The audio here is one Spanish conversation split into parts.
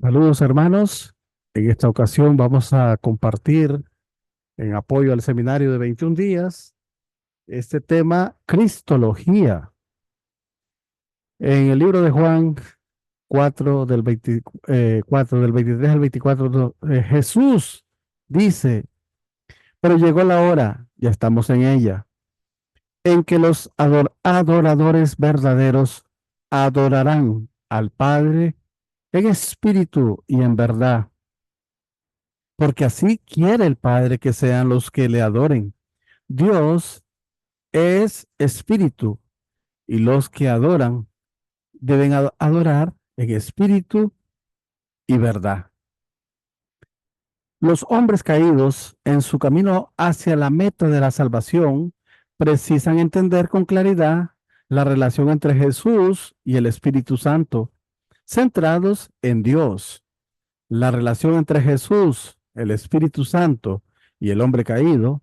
Saludos hermanos. En esta ocasión vamos a compartir en apoyo al seminario de 21 días este tema Cristología. En el libro de Juan 4 4 del 23 al 24, Jesús dice, pero llegó la hora, ya estamos en ella, en que los adoradores verdaderos adorarán al Padre en espíritu y en verdad, porque así quiere el Padre que sean los que le adoren. Dios es espíritu y los que adoran deben adorar en espíritu y verdad. Los hombres caídos en su camino hacia la meta de la salvación precisan entender con claridad la relación entre Jesús y el Espíritu Santo, centrados en Dios. La relación entre Jesús, el Espíritu Santo y el hombre caído,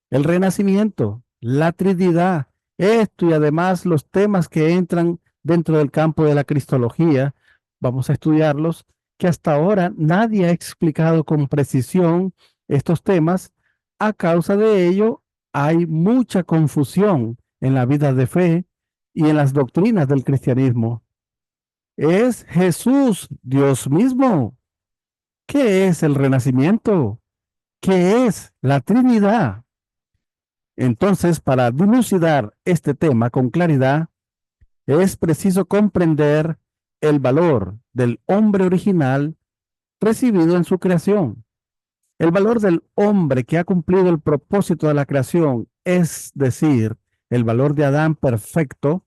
el renacimiento, la Trinidad, esto y además los temas que entran dentro del campo de la cristología, vamos a estudiarlos, que hasta ahora nadie ha explicado con precisión estos temas. A causa de ello, hay mucha confusión en la vida de fe y en las doctrinas del cristianismo. ¿Es Jesús Dios mismo? ¿Qué es el renacimiento? ¿Qué es la Trinidad? Entonces, para dilucidar este tema con claridad, es preciso comprender el valor del hombre original recibido en su creación. El valor del hombre que ha cumplido el propósito de la creación, es decir, el valor de Adán perfecto.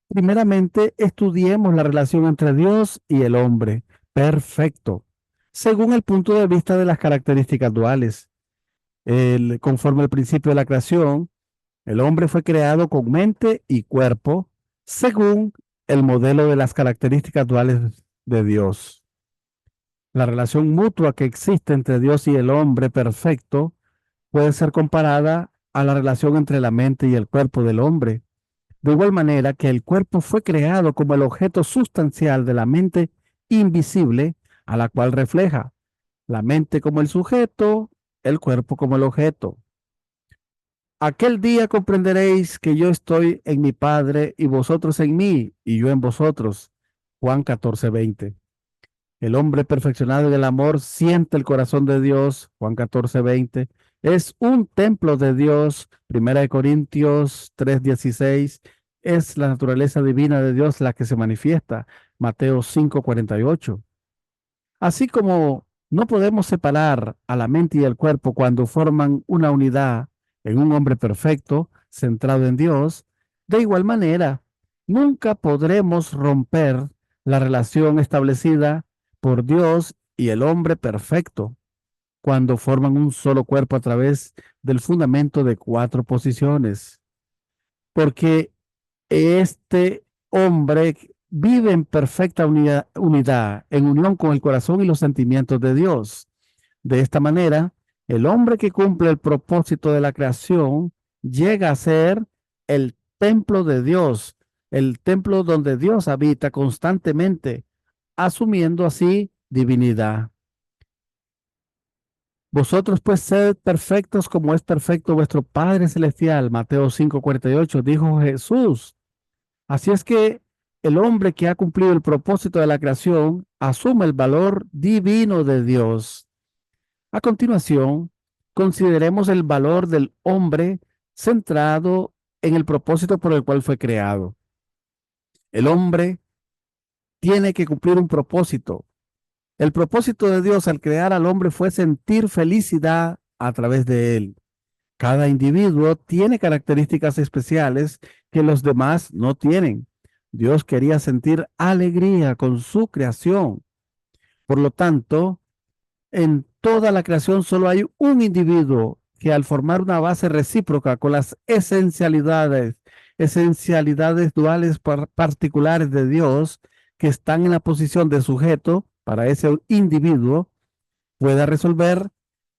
Primeramente, estudiemos la relación entre Dios y el hombre perfecto, según el punto de vista de las características duales. Conforme al principio de la creación, el hombre fue creado con mente y cuerpo según el modelo de las características duales de Dios. La relación mutua que existe entre Dios y el hombre perfecto puede ser comparada a la relación entre la mente y el cuerpo del hombre. De igual manera que el cuerpo fue creado como el objeto sustancial de la mente invisible a la cual refleja, la mente como el sujeto, el cuerpo como el objeto. Aquel día comprenderéis que yo estoy en mi Padre y vosotros en mí y yo en vosotros. Juan 14:20. El hombre perfeccionado en el amor siente el corazón de Dios. Juan 14:20. Es un templo de Dios. Primera de Corintios 3:16. Es la naturaleza divina de Dios la que se manifiesta. Mateo 5:48. Así como no podemos separar a la mente y el cuerpo cuando forman una unidad en un hombre perfecto, centrado en Dios, de igual manera, nunca podremos romper la relación establecida por Dios y el hombre perfecto cuando forman un solo cuerpo a través del fundamento de cuatro posiciones. Porque este hombre vive en perfecta unidad, en unión con el corazón y los sentimientos de Dios. De esta manera, el hombre que cumple el propósito de la creación llega a ser el templo de Dios, el templo donde Dios habita constantemente, asumiendo así divinidad. Vosotros pues sed perfectos como es perfecto vuestro Padre Celestial. Mateo 5:48 dijo Jesús. Así es que el hombre que ha cumplido el propósito de la creación asume el valor divino de Dios. A continuación, consideremos el valor del hombre centrado en el propósito por el cual fue creado. El hombre tiene que cumplir un propósito. El propósito de Dios al crear al hombre fue sentir felicidad a través de él. Cada individuo tiene características especiales que los demás no tienen. Dios quería sentir alegría con su creación. Por lo tanto, en toda la creación solo hay un individuo que al formar una base recíproca con las esencialidades duales particulares de Dios que están en la posición de sujeto para ese individuo, pueda resolver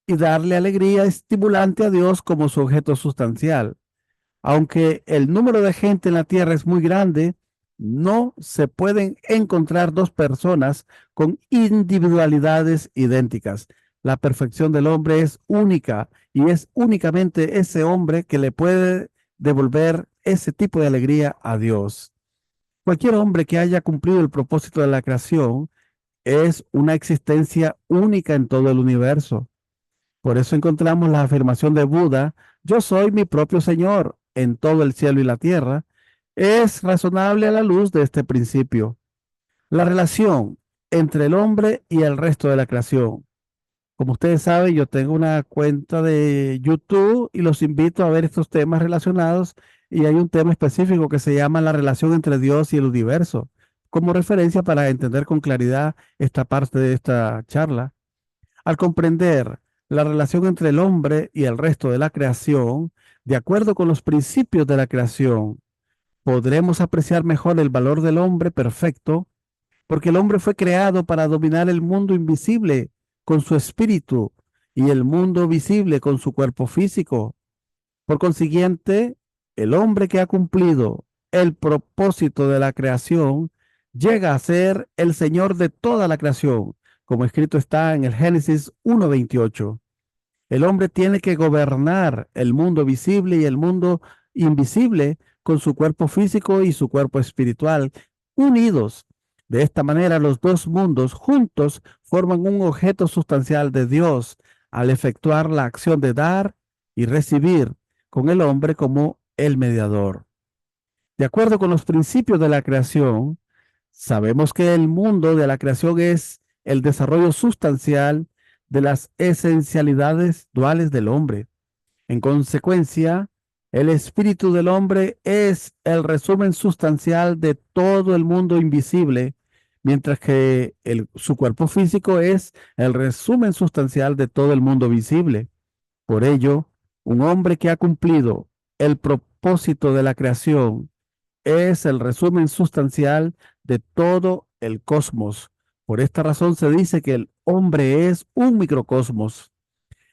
y darle alegría estimulante a Dios como su objeto sustancial. Aunque el número de gente en la tierra es muy grande, No se pueden encontrar dos personas con individualidades idénticas. La perfección del hombre es única y es únicamente ese hombre que le puede devolver ese tipo de alegría a Dios. Cualquier hombre que haya cumplido el propósito de la creación es una existencia única en todo el universo. Por eso encontramos la afirmación de Buda: yo soy mi propio Señor en todo el cielo y la tierra. Es razonable a la luz de este principio. La relación entre el hombre y el resto de la creación. Como ustedes saben, yo tengo una cuenta de YouTube y los invito a ver estos temas relacionados, y hay un tema específico que se llama la relación entre Dios y el universo, como referencia para entender con claridad esta parte de esta charla. Al comprender la relación entre el hombre y el resto de la creación, de acuerdo con los principios de la creación, podremos apreciar mejor el valor del hombre perfecto, porque el hombre fue creado para dominar el mundo invisible con su espíritu y el mundo visible con su cuerpo físico. Por consiguiente, el hombre que ha cumplido el propósito de la creación llega a ser el Señor de toda la creación, como escrito está en el Génesis 1:28. El hombre tiene que gobernar el mundo visible y el mundo invisible con su cuerpo físico y su cuerpo espiritual, unidos. De esta manera, los dos mundos juntos forman un objeto sustancial de Dios al efectuar la acción de dar y recibir, con el hombre como el mediador. De acuerdo con los principios de la creación, sabemos que el mundo de la creación es el desarrollo sustancial de las esencialidades duales del hombre. En consecuencia, el espíritu del hombre es el resumen sustancial de todo el mundo invisible, mientras que su cuerpo físico es el resumen sustancial de todo el mundo visible. Por ello, un hombre que ha cumplido el propósito de la creación es el resumen sustancial de todo el cosmos. Por esta razón se dice que el hombre es un microcosmos.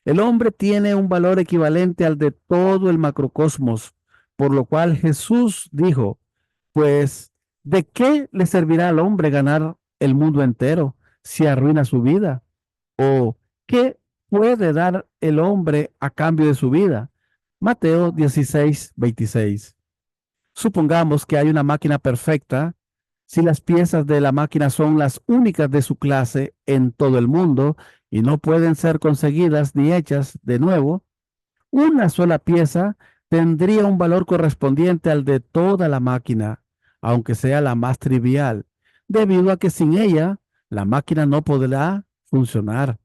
El hombre tiene un valor equivalente al de todo el macrocosmos, por lo cual Jesús dijo: pues, ¿de qué le servirá al hombre ganar el mundo entero si arruina su vida? ¿O qué puede dar el hombre a cambio de su vida? Mateo 16:26. Supongamos que hay una máquina perfecta. Si las piezas de la máquina son las únicas de su clase en todo el mundo y no pueden ser conseguidas ni hechas de nuevo, una sola pieza tendría un valor correspondiente al de toda la máquina, aunque sea la más trivial, debido a que sin ella la máquina no podrá funcionar.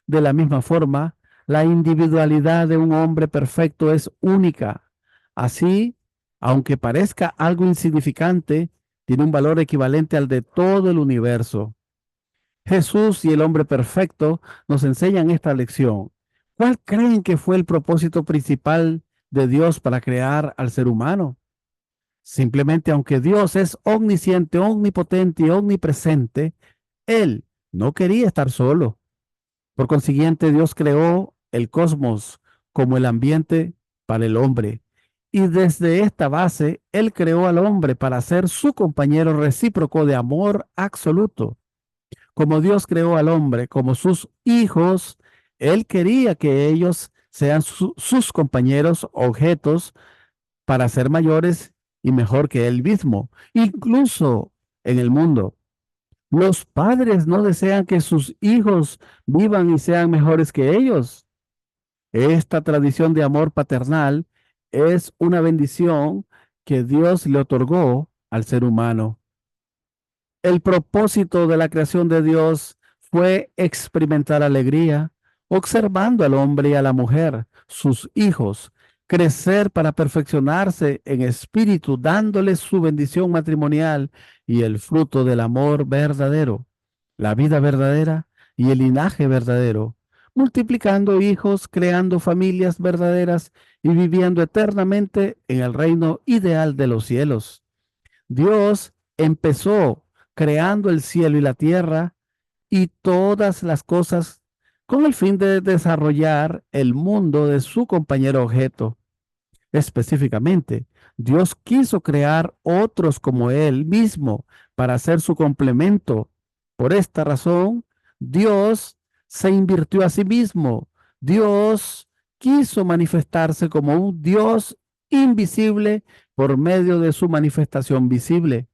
De la misma forma, la individualidad de un hombre perfecto es única. Así, aunque parezca algo insignificante, tiene un valor equivalente al de todo el universo. Jesús y el hombre perfecto nos enseñan esta lección. ¿Cuál creen que fue el propósito principal de Dios para crear al ser humano? Simplemente, aunque Dios es omnisciente, omnipotente y omnipresente, Él no quería estar solo. Por consiguiente, Dios creó el cosmos como el ambiente para el hombre. Y desde esta base, Él creó al hombre para ser su compañero recíproco de amor absoluto. Como Dios creó al hombre como sus hijos, Él quería que ellos sean sus compañeros, objetos, para ser mayores y mejor que Él mismo, incluso en el mundo. Los padres no desean que sus hijos vivan y sean mejores que ellos. Esta tradición de amor paternal es una bendición que Dios le otorgó al ser humano. El propósito de la creación de Dios fue experimentar alegría, observando al hombre y a la mujer, sus hijos, crecer para perfeccionarse en espíritu, dándoles su bendición matrimonial y el fruto del amor verdadero, la vida verdadera y el linaje verdadero, multiplicando hijos, creando familias verdaderas y viviendo eternamente en el reino ideal de los cielos. Dios empezó creando el cielo y la tierra y todas las cosas con el fin de desarrollar el mundo de su compañero objeto. Específicamente, Dios quiso crear otros como Él mismo para hacer su complemento. Por esta razón, Dios se invirtió a sí mismo. Dios quiso manifestarse como un Dios invisible por medio de su manifestación visible.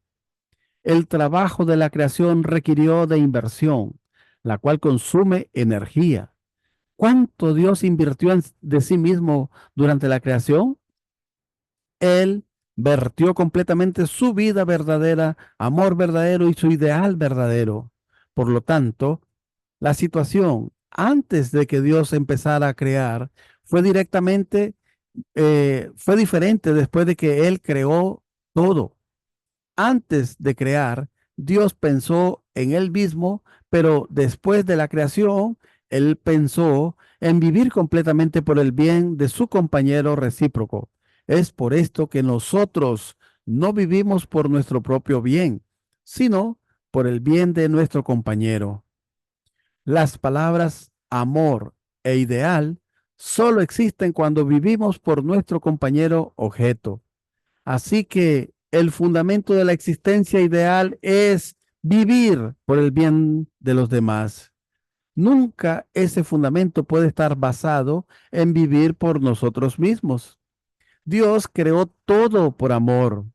El trabajo de la creación requirió de inversión, la cual consume energía. ¿Cuánto Dios invirtió de sí mismo durante la creación? Él vertió completamente su vida verdadera, amor verdadero y su ideal verdadero. Por lo tanto, la situación antes de que Dios empezara a crear fue fue diferente después de que Él creó todo. Antes de crear, Dios pensó en Él mismo, pero después de la creación, Él pensó en vivir completamente por el bien de su compañero recíproco. Es por esto que nosotros no vivimos por nuestro propio bien, sino por el bien de nuestro compañero. Las palabras amor e ideal solo existen cuando vivimos por nuestro compañero objeto. Así que el fundamento de la existencia ideal es vivir por el bien de los demás. Nunca ese fundamento puede estar basado en vivir por nosotros mismos. Dios creó todo por amor,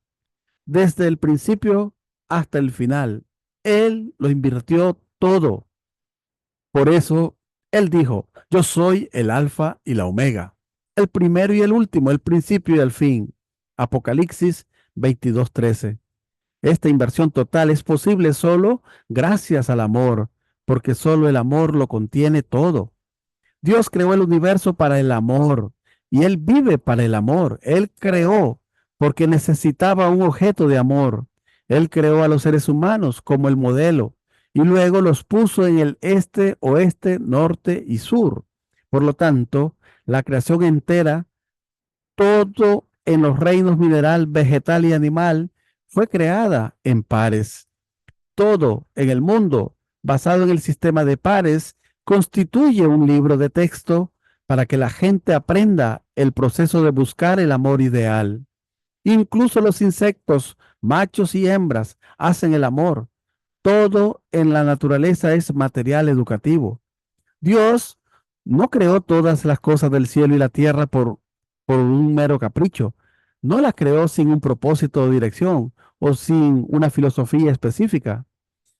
desde el principio hasta el final. Él lo invirtió todo. Por eso, Él dijo, yo soy el alfa y la omega, el primero y el último, el principio y el fin. Apocalipsis 22:13. Esta inversión total es posible solo gracias al amor, porque solo el amor lo contiene todo. Dios creó el universo para el amor y Él vive para el amor. Él creó porque necesitaba un objeto de amor. Él creó a los seres humanos como el modelo y luego los puso en el este, oeste, norte y sur. Por lo tanto, la creación entera, todo en los reinos mineral, vegetal y animal, fue creada en pares. Todo en el mundo basado en el sistema de pares constituye un libro de texto para que la gente aprenda el proceso de buscar el amor ideal. Incluso los insectos, machos y hembras, hacen el amor. Todo en la naturaleza es material educativo. Dios no creó todas las cosas del cielo y la tierra por un mero capricho. No las creó sin un propósito o dirección o sin una filosofía específica.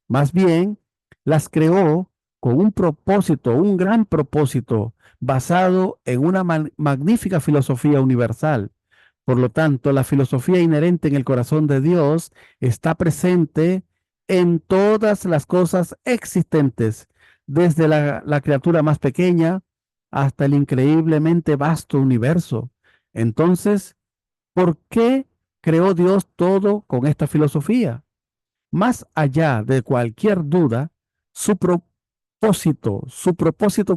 Más bien, las creó con un propósito, un gran propósito, basado en una magnífica filosofía universal. Por lo tanto, la filosofía inherente en el corazón de Dios está presente en todas las cosas existentes, desde la criatura más pequeña hasta el increíblemente vasto universo. Entonces, ¿por qué creó Dios todo con esta filosofía? Más allá de cualquier duda, su propósito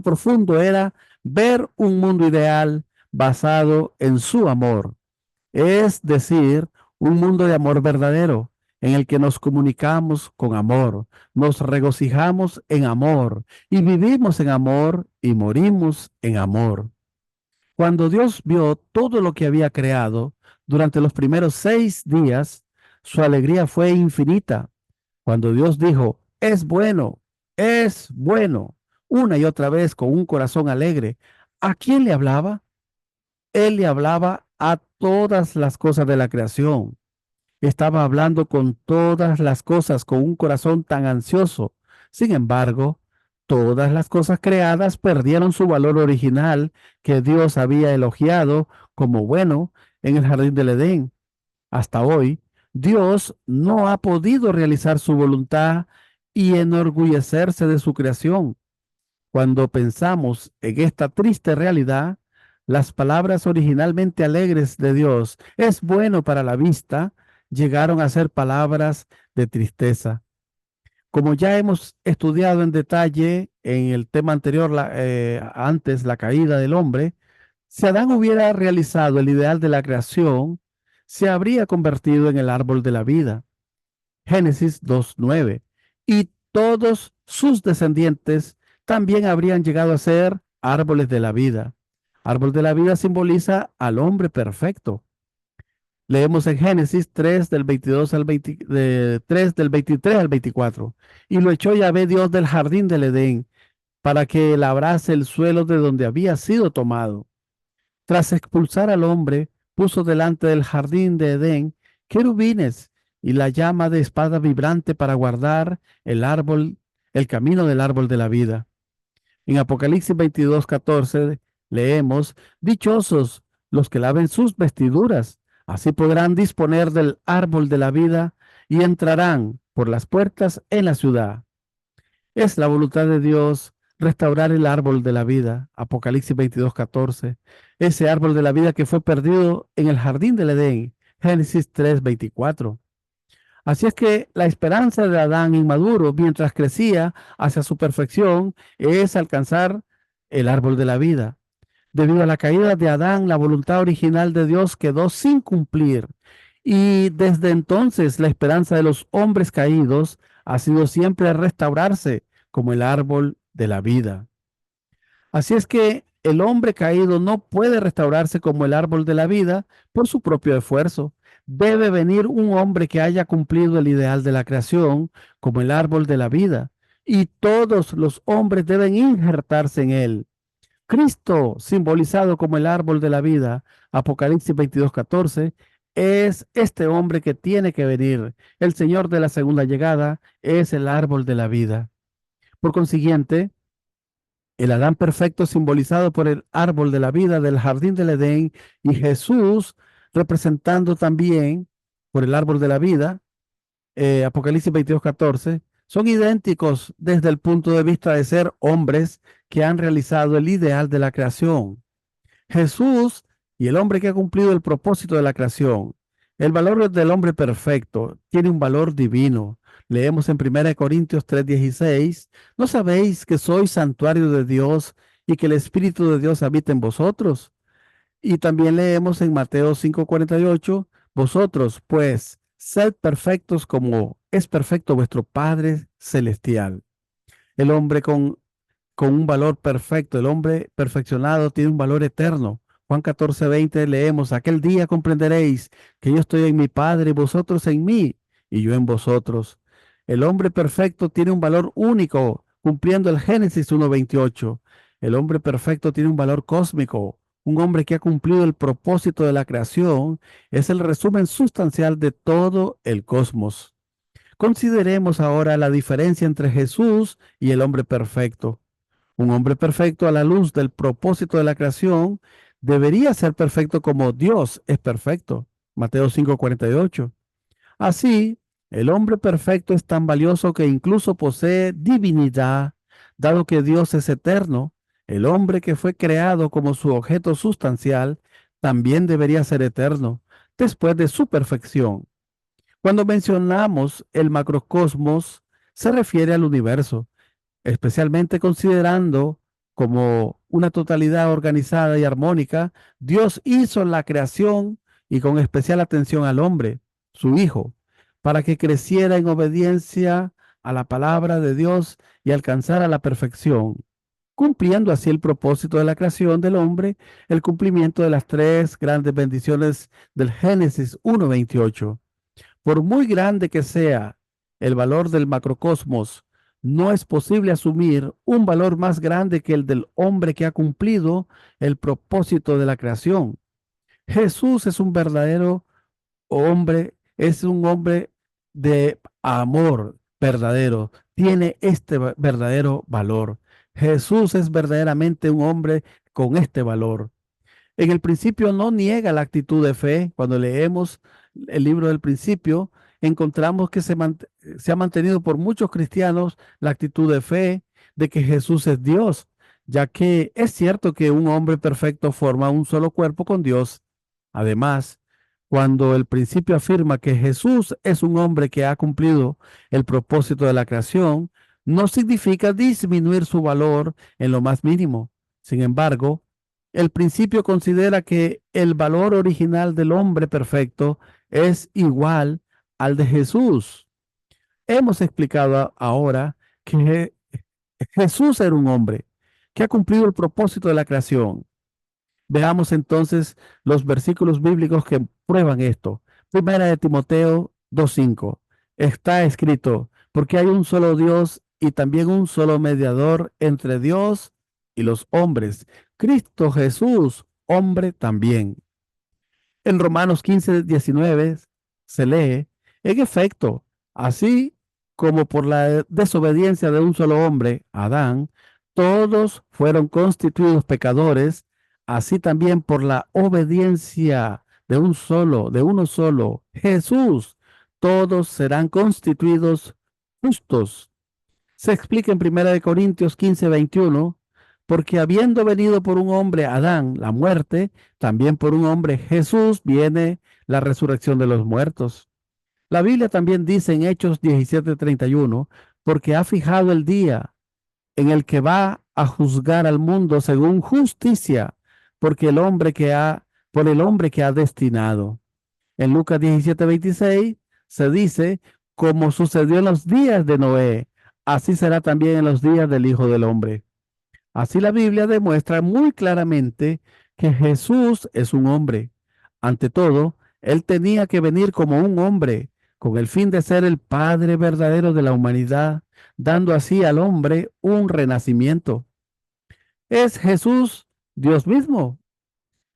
profundo era ver un mundo ideal basado en su amor, es decir, un mundo de amor verdadero, en el que nos comunicamos con amor, nos regocijamos en amor y vivimos en amor y morimos en amor. Cuando Dios vio todo lo que había creado durante los primeros 6 días, su alegría fue infinita. Cuando Dios dijo, es bueno, una y otra vez con un corazón alegre, ¿a quién le hablaba? Él le hablaba a todas las cosas de la creación. Estaba hablando con todas las cosas con un corazón tan ansioso. Sin embargo, todas las cosas creadas perdieron su valor original que Dios había elogiado como bueno en el jardín del Edén. Hasta hoy, Dios no ha podido realizar su voluntad y enorgullecerse de su creación. Cuando pensamos en esta triste realidad, las palabras originalmente alegres de Dios, es bueno para la vista, llegaron a ser palabras de tristeza. Como ya hemos estudiado en detalle en el tema anterior, antes la caída del hombre, si Adán hubiera realizado el ideal de la creación, se habría convertido en el árbol de la vida. Génesis 2:9. Y todos sus descendientes también habrían llegado a ser árboles de la vida. Árbol de la vida simboliza al hombre perfecto. Leemos en Génesis 3 del 22 al 20, 3 del 23 al 24. Y lo echó Yahvé Dios del jardín del Edén para que labrase el suelo de donde había sido tomado. Tras expulsar al hombre, puso delante del jardín de Edén querubines y la llama de espada vibrante para guardar el árbol, el camino del árbol de la vida. En Apocalipsis 22:14 leemos, dichosos los que laven sus vestiduras, así podrán disponer del árbol de la vida y entrarán por las puertas en la ciudad. Es la voluntad de Dios restaurar el árbol de la vida. Apocalipsis 22:14. Ese árbol de la vida que fue perdido en el jardín del Edén. Génesis 3:24. Así es que la esperanza de Adán inmaduro, mientras crecía hacia su perfección, es alcanzar el árbol de la vida. Debido a la caída de Adán, la voluntad original de Dios quedó sin cumplir. Y desde entonces la esperanza de los hombres caídos ha sido siempre restaurarse como el árbol de la vida. Así es que el hombre caído no puede restaurarse como el árbol de la vida por su propio esfuerzo. Debe venir un hombre que haya cumplido el ideal de la creación como el árbol de la vida. Y todos los hombres deben injertarse en él. Cristo, simbolizado como el árbol de la vida, Apocalipsis 22:14, es este hombre que tiene que venir. El Señor de la segunda llegada es el árbol de la vida. Por consiguiente, el Adán perfecto simbolizado por el árbol de la vida del jardín del Edén y Jesús representando también por el árbol de la vida, Apocalipsis 22:14, son idénticos desde el punto de vista de ser hombres que han realizado el ideal de la creación. Jesús y el hombre que ha cumplido el propósito de la creación. El valor del hombre perfecto tiene un valor divino. Leemos en 1 Corintios 3:16, ¿no sabéis que sois santuario de Dios y que el Espíritu de Dios habita en vosotros? Y también leemos en Mateo 5:48, vosotros pues sed perfectos como es perfecto vuestro Padre celestial. El hombre con un valor perfecto. El hombre perfeccionado tiene un valor eterno. Juan 14:20 leemos, aquel día comprenderéis que yo estoy en mi Padre y vosotros en mí y yo en vosotros. El hombre perfecto tiene un valor único, cumpliendo el Génesis 1:28. El hombre perfecto tiene un valor cósmico. Un hombre que ha cumplido el propósito de la creación es el resumen sustancial de todo el cosmos. Consideremos ahora la diferencia entre Jesús y el hombre perfecto. Un hombre perfecto a la luz del propósito de la creación debería ser perfecto como Dios es perfecto. Mateo 5:48. Así, el hombre perfecto es tan valioso que incluso posee divinidad, dado que Dios es eterno. El hombre que fue creado como su objeto sustancial también debería ser eterno, después de su perfección. Cuando mencionamos el macrocosmos, se refiere al universo, especialmente considerando como una totalidad organizada y armónica, Dios hizo la creación y con especial atención al hombre, su hijo, para que creciera en obediencia a la palabra de Dios y alcanzara la perfección, cumpliendo así el propósito de la creación del hombre, el cumplimiento de las tres grandes bendiciones del Génesis 1:28. Por muy grande que sea el valor del macrocosmos, no es posible asumir un valor más grande que el del hombre que ha cumplido el propósito de la creación. Jesús es un verdadero hombre, es un hombre de amor verdadero, tiene este verdadero valor. Jesús es verdaderamente un hombre con este valor. En el principio no niega la actitud de fe. Cuando leemos el libro del principio, encontramos que se ha mantenido por muchos cristianos la actitud de fe de que Jesús es Dios, ya que es cierto que un hombre perfecto forma un solo cuerpo con Dios. Además, cuando el principio afirma que Jesús es un hombre que ha cumplido el propósito de la creación, no significa disminuir su valor en lo más mínimo. Sin embargo, el principio considera que el valor original del hombre perfecto es igual al de Jesús. Hemos explicado ahora que Jesús era un hombre que ha cumplido el propósito de la creación. Veamos entonces los versículos bíblicos que prueban esto. Primera de Timoteo 2:5. Está escrito, porque hay un solo Dios y también un solo mediador entre Dios y los hombres, Cristo Jesús, hombre también. En Romanos 15:19 se lee, en efecto, así como por la desobediencia de un solo hombre, Adán, todos fueron constituidos pecadores, así también por la obediencia de uno solo, Jesús, todos serán constituidos justos. Se explica en 1 Corintios 15:21, porque habiendo venido por un hombre Adán la muerte, también por un hombre Jesús viene la resurrección de los muertos. La Biblia también dice en Hechos 17:31, porque ha fijado el día en el que va a juzgar al mundo según justicia, porque por el hombre que ha destinado. En Lucas 17:26 se dice, como sucedió en los días de Noé, así será también en los días del Hijo del Hombre. Así la Biblia demuestra muy claramente que Jesús es un hombre. Ante todo, él tenía que venir como un hombre, con el fin de ser el Padre verdadero de la humanidad, dando así al hombre un renacimiento. Es Jesús Dios mismo.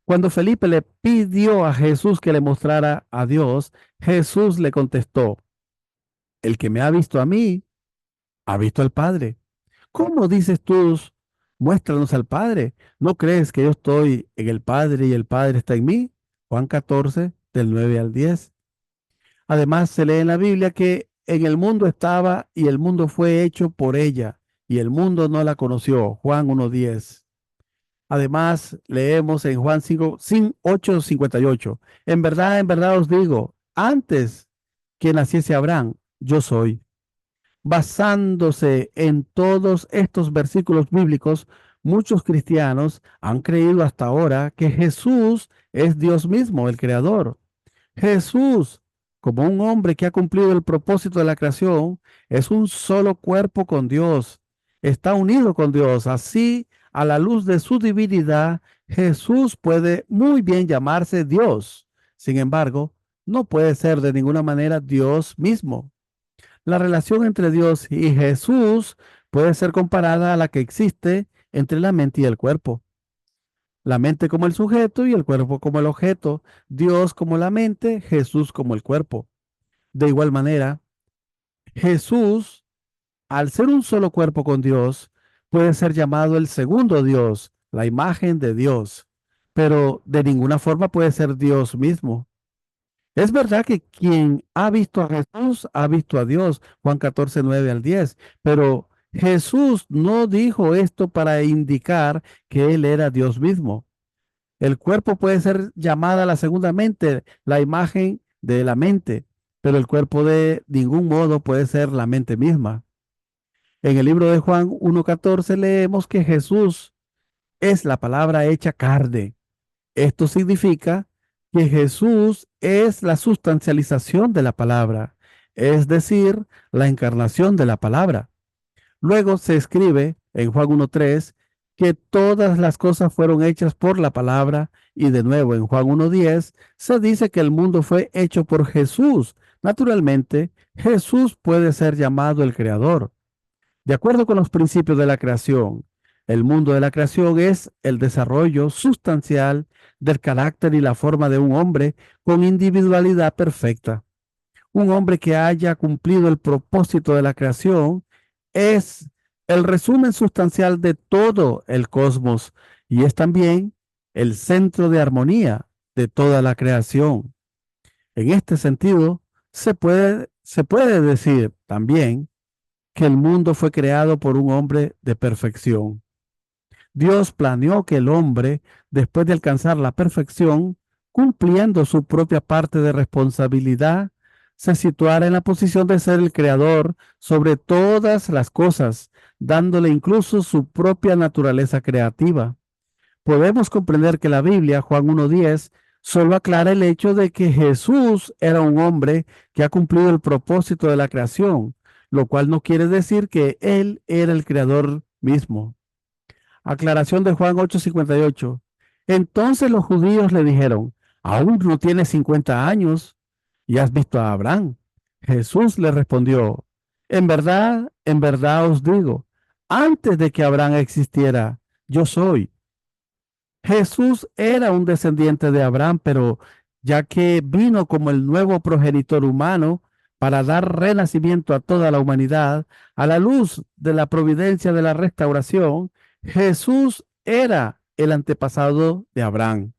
Cuando Felipe le pidió a Jesús que le mostrara a Dios, Jesús le contestó, el que me ha visto a mí, ha visto al Padre. ¿Cómo dices tú, muéstranos al Padre? ¿No crees que yo estoy en el Padre y el Padre está en mí? Juan 14, del 9 al 10. Además, se lee en la Biblia que en el mundo estaba y el mundo fue hecho por ella y el mundo no la conoció. Juan 1:10. Además, leemos en Juan 8:58. En verdad os digo, antes que naciese Abraham, yo soy. Basándose en todos estos versículos bíblicos, muchos cristianos han creído hasta ahora que Jesús es Dios mismo, el Creador. Jesús, como un hombre que ha cumplido el propósito de la creación, es un solo cuerpo con Dios. Está unido con Dios. Así, a la luz de su divinidad, Jesús puede muy bien llamarse Dios. Sin embargo, no puede ser de ninguna manera Dios mismo. La relación entre Dios y Jesús puede ser comparada a la que existe entre la mente y el cuerpo. La mente como el sujeto y el cuerpo como el objeto, Dios como la mente, Jesús como el cuerpo. De igual manera, Jesús, al ser un solo cuerpo con Dios, puede ser llamado el segundo Dios, la imagen de Dios, pero de ninguna forma puede ser Dios mismo. Es verdad que quien ha visto a Jesús ha visto a Dios, Juan 14, 9 al 10, pero Jesús no dijo esto para indicar que Él era Dios mismo. El cuerpo puede ser llamada la segunda mente, la imagen de la mente, pero el cuerpo de ningún modo puede ser la mente misma. En el libro de Juan 1:14 leemos que Jesús es la palabra hecha carne. Esto significa que Jesús es la sustancialización de la palabra, es decir, la encarnación de la palabra. Luego se escribe en Juan 1:3 que todas las cosas fueron hechas por la palabra y de nuevo en Juan 1:10 se dice que el mundo fue hecho por Jesús. Naturalmente, Jesús puede ser llamado el creador. De acuerdo con los principios de la creación, el mundo de la creación es el desarrollo sustancial del carácter y la forma de un hombre con individualidad perfecta. Un hombre que haya cumplido el propósito de la creación es el resumen sustancial de todo el cosmos y es también el centro de armonía de toda la creación. En este sentido, se puede decir también que el mundo fue creado por un hombre de perfección. Dios planeó que el hombre, después de alcanzar la perfección, cumpliendo su propia parte de responsabilidad, se situara en la posición de ser el creador sobre todas las cosas, dándole incluso su propia naturaleza creativa. Podemos comprender que la Biblia, Juan 1:10, solo aclara el hecho de que Jesús era un hombre que ha cumplido el propósito de la creación, lo cual no quiere decir que Él era el creador mismo. Aclaración de Juan 8:58. Entonces los judíos le dijeron, ¿aún no tiene 50 años? ¿y has visto a Abraham? Jesús le respondió, en verdad os digo, antes de que Abraham existiera, yo soy. Jesús era un descendiente de Abraham, pero ya que vino como el nuevo progenitor humano para dar renacimiento a toda la humanidad, a la luz de la providencia de la restauración, Jesús era el antepasado de Abraham.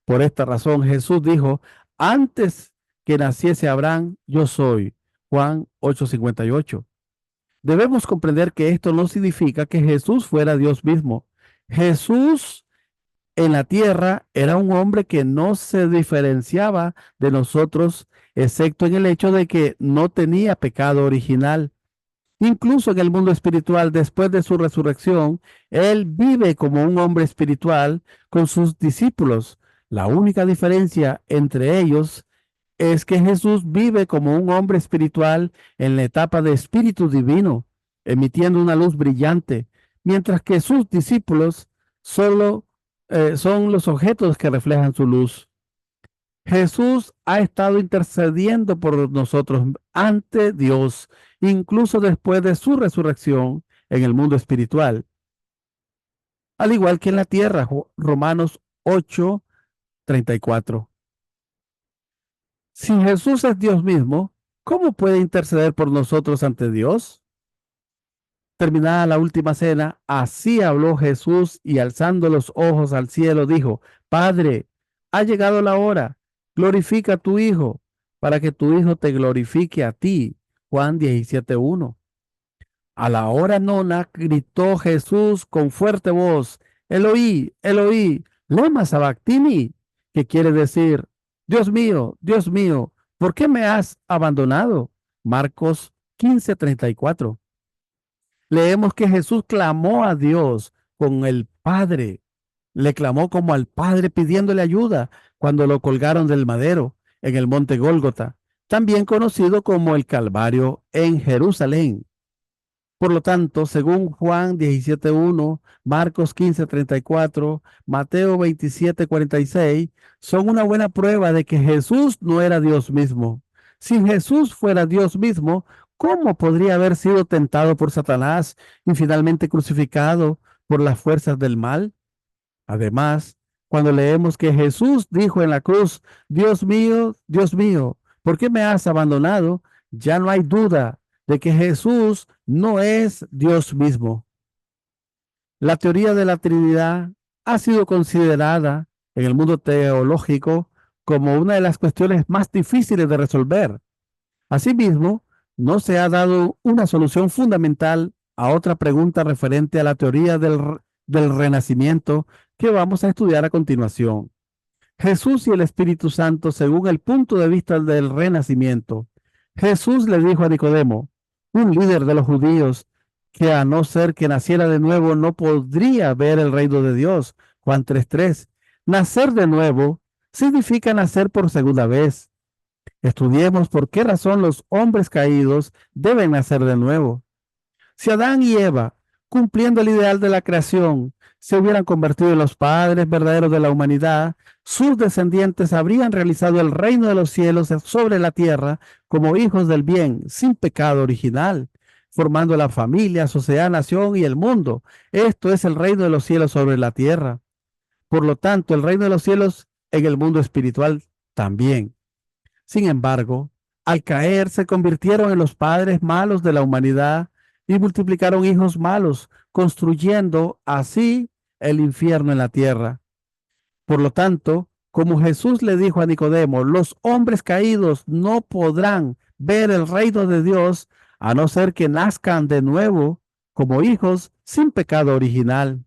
Por esta razón, Jesús dijo, antes que naciese Abraham, yo soy. Juan 8:58. Debemos comprender que esto no significa que Jesús fuera Dios mismo. Jesús en la tierra era un hombre que no se diferenciaba de nosotros, excepto en el hecho de que no tenía pecado original. Incluso en el mundo espiritual, después de su resurrección, él vive como un hombre espiritual con sus discípulos. La única diferencia entre ellos es que Jesús vive como un hombre espiritual en la etapa de espíritu divino, emitiendo una luz brillante, mientras que sus discípulos solo son los objetos que reflejan su luz. Jesús ha estado intercediendo por nosotros ante Dios, incluso después de su resurrección en el mundo espiritual, al igual que en la tierra. Romanos 8:34. Si Jesús es Dios mismo, ¿cómo puede interceder por nosotros ante Dios? Terminada la última cena, así habló Jesús y alzando los ojos al cielo dijo, Padre, ha llegado la hora, glorifica a tu Hijo, para que tu Hijo te glorifique a ti. Juan 17:1. A la hora nona gritó Jesús con fuerte voz, Eloí, Eloí, lema sabactini, que quiere decir, Dios mío, ¿por qué me has abandonado? Marcos 15:34. Leemos que Jesús clamó a Dios con el Padre. Le clamó como al Padre pidiéndole ayuda cuando lo colgaron del madero en el monte Gólgota, también conocido como el Calvario en Jerusalén. Por lo tanto, según Juan 17:1, Marcos 15:34, Mateo 27:46, son una buena prueba de que Jesús no era Dios mismo. Si Jesús fuera Dios mismo, ¿cómo podría haber sido tentado por Satanás y finalmente crucificado por las fuerzas del mal? Además, cuando leemos que Jesús dijo en la cruz, Dios mío, ¿por qué me has abandonado? Ya no hay duda de que Jesús no es Dios mismo. La teoría de la Trinidad ha sido considerada en el mundo teológico como una de las cuestiones más difíciles de resolver. Asimismo, no se ha dado una solución fundamental a otra pregunta referente a la teoría del renacimiento que vamos a estudiar a continuación. Jesús y el Espíritu Santo según el punto de vista del renacimiento. Jesús le dijo a Nicodemo, un líder de los judíos, que a no ser que naciera de nuevo no podría ver el reino de Dios. Juan 3:3. Nacer de nuevo significa nacer por segunda vez. Estudiemos por qué razón los hombres caídos deben nacer de nuevo. Si Adán y Eva, cumpliendo el ideal de la creación, se hubieran convertido en los padres verdaderos de la humanidad, sus descendientes habrían realizado el reino de los cielos sobre la tierra como hijos del bien, sin pecado original, formando la familia, sociedad, nación y el mundo. Esto es el reino de los cielos sobre la tierra. Por lo tanto, el reino de los cielos en el mundo espiritual también. Sin embargo, al caer se convirtieron en los padres malos de la humanidad y multiplicaron hijos malos, construyendo así el infierno en la tierra. Por lo tanto, como Jesús le dijo a Nicodemo, los hombres caídos no podrán ver el reino de Dios a no ser que nazcan de nuevo como hijos sin pecado original.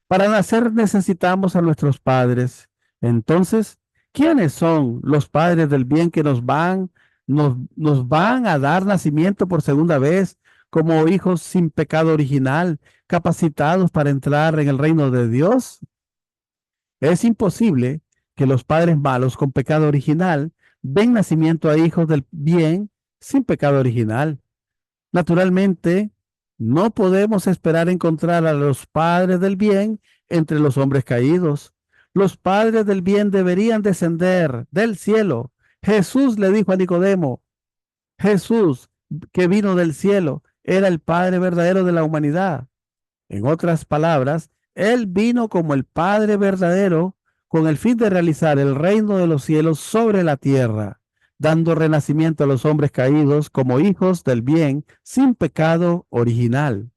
Para nacer necesitamos a nuestros padres. Entonces, ¿quiénes son los padres del bien que nos van a dar nacimiento por segunda vez como hijos sin pecado original, capacitados para entrar en el reino de Dios? Es imposible que los padres malos con pecado original den nacimiento a hijos del bien sin pecado original. Naturalmente, no podemos esperar encontrar a los padres del bien entre los hombres caídos. Los padres del bien deberían descender del cielo Jesús le dijo a Nicodemo, Jesús que vino del cielo era el Padre verdadero de la humanidad. En otras palabras, Él vino como el Padre verdadero con el fin de realizar el reino de los cielos sobre la tierra, dando renacimiento a los hombres caídos como hijos del bien sin pecado original.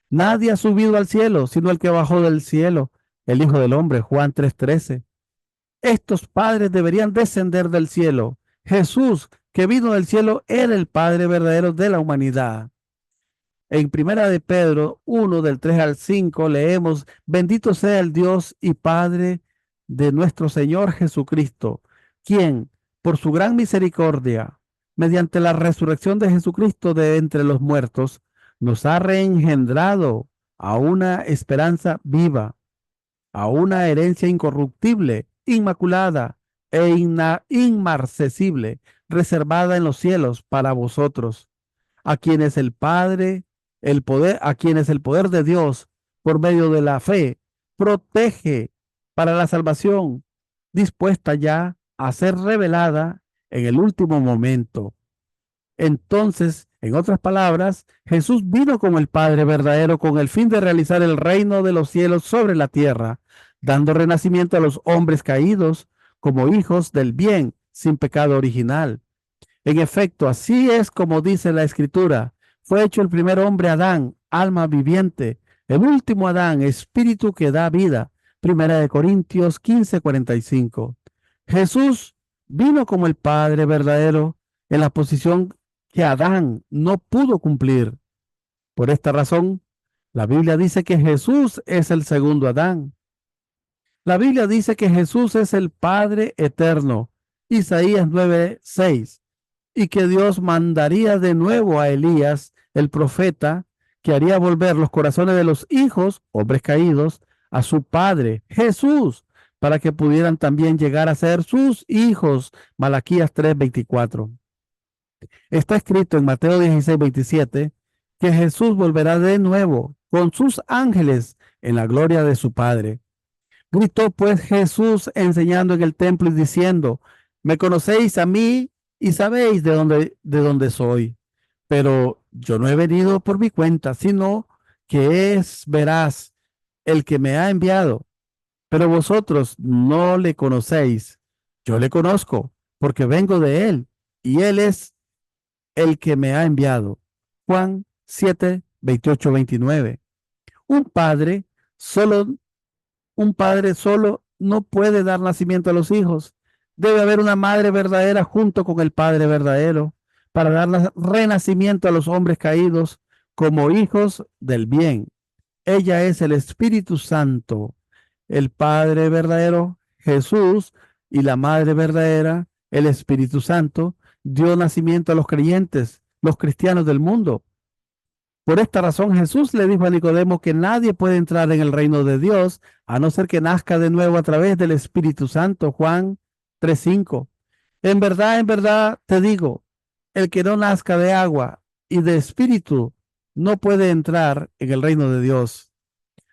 Nadie ha subido al cielo sino el que bajó del cielo, el Hijo del Hombre, Juan 3:13. Estos padres deberían descender del cielo. Jesús, que vino del cielo, era el Padre verdadero de la humanidad. En Primera de Pedro 1, del 3 al 5, leemos, bendito sea el Dios y Padre de nuestro Señor Jesucristo, quien, por su gran misericordia, mediante la resurrección de Jesucristo de entre los muertos, nos ha reengendrado a una esperanza viva, a una herencia incorruptible, inmaculada e inmarcesible, reservada en los cielos para vosotros, a quienes a quienes el poder de Dios, por medio de la fe, protege para la salvación, dispuesta ya a ser revelada en el último momento. Entonces, en otras palabras, Jesús vino como el Padre verdadero con el fin de realizar el reino de los cielos sobre la tierra, dando renacimiento a los hombres caídos como hijos del bien sin pecado original. En efecto, así es como dice la Escritura. Fue hecho el primer hombre Adán, alma viviente, el último Adán, espíritu que da vida. Primera de Corintios 15:45. Jesús vino como el Padre verdadero en la posición que Adán no pudo cumplir. Por esta razón, la Biblia dice que Jesús es el segundo Adán. La Biblia dice que Jesús es el Padre eterno. Isaías 9:6. Y que Dios mandaría de nuevo a Elías, el profeta, que haría volver los corazones de los hijos, hombres caídos, a su Padre, Jesús, para que pudieran también llegar a ser sus hijos. Malaquías 3:24. Está escrito en Mateo 16:27 que Jesús volverá de nuevo con sus ángeles en la gloria de su Padre. Gritó pues Jesús enseñando en el templo y diciendo, me conocéis a mí y sabéis de dónde soy, pero yo no he venido por mi cuenta, sino que es veraz el que me ha enviado. Pero vosotros no le conocéis, yo le conozco, porque vengo de él, y él es el que me ha enviado. Juan 7:28-29. Un padre solo Un padre solo no puede dar nacimiento a los hijos. Debe haber una madre verdadera junto con el padre verdadero para dar renacimiento a los hombres caídos como hijos del bien. Ella es el Espíritu Santo, el Padre verdadero, Jesús, y la Madre verdadera, el Espíritu Santo, dio nacimiento a los creyentes, los cristianos del mundo. Por esta razón Jesús le dijo a Nicodemo que nadie puede entrar en el reino de Dios a no ser que nazca de nuevo a través del Espíritu Santo. Juan 3:5. En verdad te digo, el que no nazca de agua y de espíritu no puede entrar en el reino de Dios.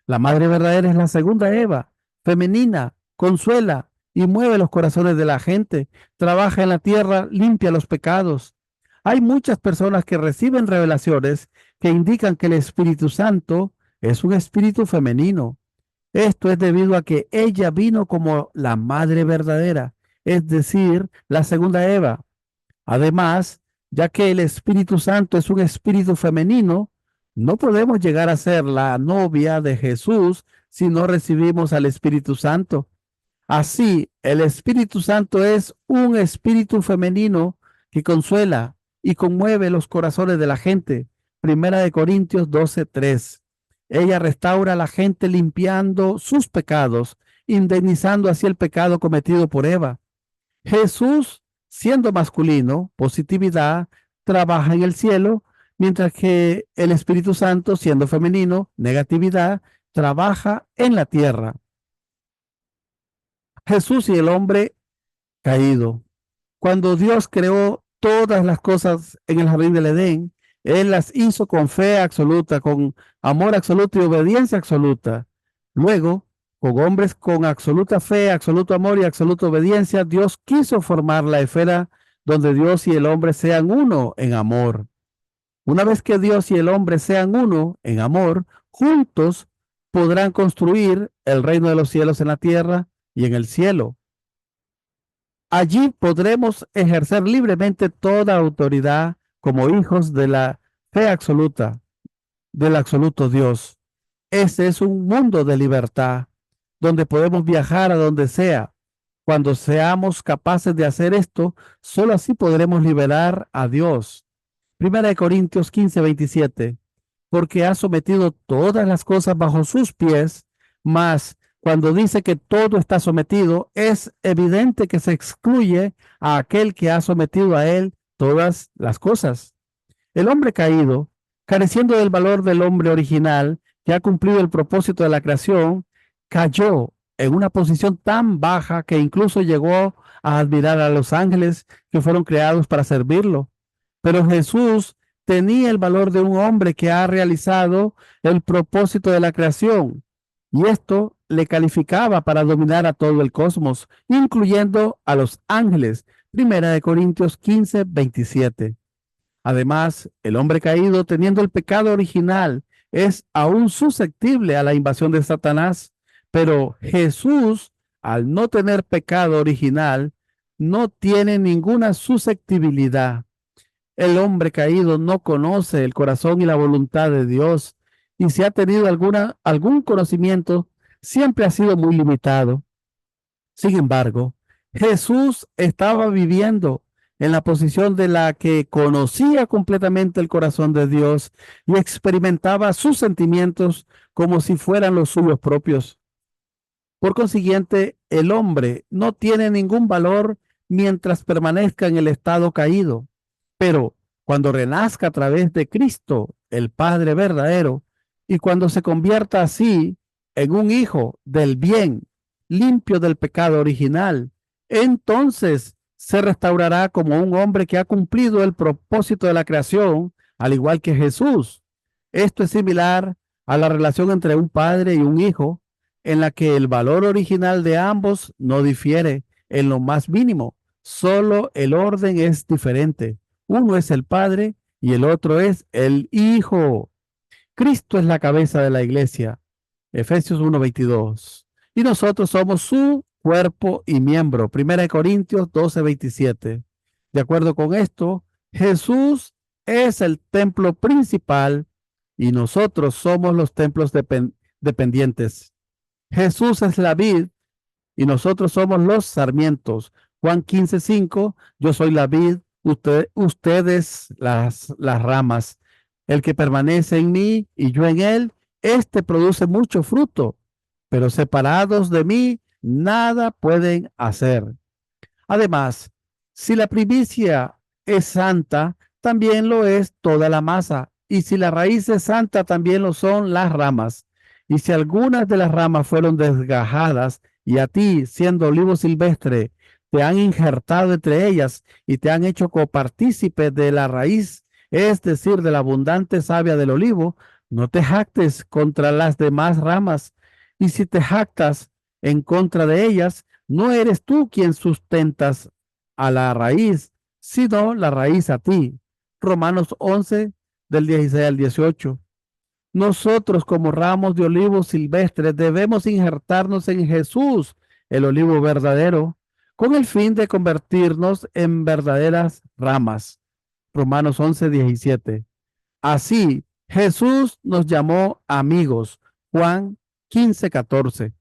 La madre verdadera es la segunda Eva, femenina, consuela y mueve los corazones de la gente, trabaja en la tierra, limpia los pecados. Hay muchas personas que reciben revelaciones que indican que el Espíritu Santo es un espíritu femenino. Esto es debido a que ella vino como la madre verdadera, es decir, la segunda Eva. Además, ya que el Espíritu Santo es un espíritu femenino, no podemos llegar a ser la novia de Jesús si no recibimos al Espíritu Santo. Así, el Espíritu Santo es un espíritu femenino que consuela y conmueve los corazones de la gente. Primera de Corintios 12:3. Ella restaura a la gente limpiando sus pecados, indemnizando así el pecado cometido por Eva. Jesús, siendo masculino, positividad, trabaja en el cielo, mientras que el Espíritu Santo, siendo femenino, negatividad, trabaja en la tierra. Jesús y el hombre caído. Cuando Dios creó todas las cosas en el jardín del Edén, Él las hizo con fe absoluta, con amor absoluto y obediencia absoluta. Luego, Con hombres con absoluta fe, absoluto amor y absoluta obediencia, Dios quiso formar la esfera donde Dios y el hombre sean uno en amor. Una vez que Dios y el hombre sean uno en amor, juntos podrán construir el reino de los cielos en la tierra y en el cielo. Allí podremos ejercer libremente toda autoridad como hijos de la fe absoluta, del absoluto Dios. Ese es un mundo de libertad, donde podemos viajar a donde sea. Cuando seamos capaces de hacer esto, solo así podremos liberar a Dios. Primera de Corintios 15:27, porque ha sometido todas las cosas bajo sus pies, mas cuando dice que todo está sometido, es evidente que se excluye a aquel que ha sometido a él todas las cosas. El hombre caído, careciendo del valor del hombre original, que ha cumplido el propósito de la creación, cayó en una posición tan baja que incluso llegó a admirar a los ángeles que fueron creados para servirlo. Pero Jesús tenía el valor de un hombre que ha realizado el propósito de la creación, y esto le calificaba para dominar a todo el cosmos, incluyendo a los ángeles. Primera de Corintios 15:27. Además, el hombre caído, teniendo el pecado original, es aún susceptible a la invasión de Satanás, pero Jesús, al no tener pecado original, no tiene ninguna susceptibilidad. El hombre caído no conoce el corazón y la voluntad de Dios, y si ha tenido algún conocimiento, siempre ha sido muy limitado. Sin embargo, Jesús estaba viviendo en la posición de la que conocía completamente el corazón de Dios y experimentaba sus sentimientos como si fueran los suyos propios. Por consiguiente, el hombre no tiene ningún valor mientras permanezca en el estado caído, pero cuando renazca a través de Cristo, el Padre verdadero, y cuando se convierta así en un hijo del bien, limpio del pecado original, entonces se restaurará como un hombre que ha cumplido el propósito de la creación, al igual que Jesús. Esto es similar a la relación entre un padre y un hijo, en la que el valor original de ambos no difiere en lo más mínimo, solo el orden es diferente. Uno es el padre y el otro es el hijo. Cristo es la cabeza de la iglesia. Efesios 1:22. Y nosotros somos su cuerpo y miembro. Primera de Corintios 12:27. De acuerdo con esto, Jesús es el templo principal y nosotros somos los templos dependientes. Jesús es la vid y nosotros somos los sarmientos. Juan 15:5, yo soy la vid, ustedes las ramas. El que permanece en mí y yo en él, este produce mucho fruto, pero separados de mí, nada pueden hacer. Además, si la primicia es santa, también lo es toda la masa. Y si la raíz es santa, también lo son las ramas. Y si algunas de las ramas fueron desgajadas y a ti, siendo olivo silvestre, te han injertado entre ellas y te han hecho copartícipe de la raíz, es decir, de la abundante savia del olivo, no te jactes contra las demás ramas. Y si te jactas en contra de ellas, no eres tú quien sustentas a la raíz, sino la raíz a ti. Romanos 11, del 16 al 18. Nosotros como ramos de olivos silvestres debemos injertarnos en Jesús, el olivo verdadero, con el fin de convertirnos en verdaderas ramas. Romanos 11:17. Así, Jesús nos llamó amigos. Juan 15:14.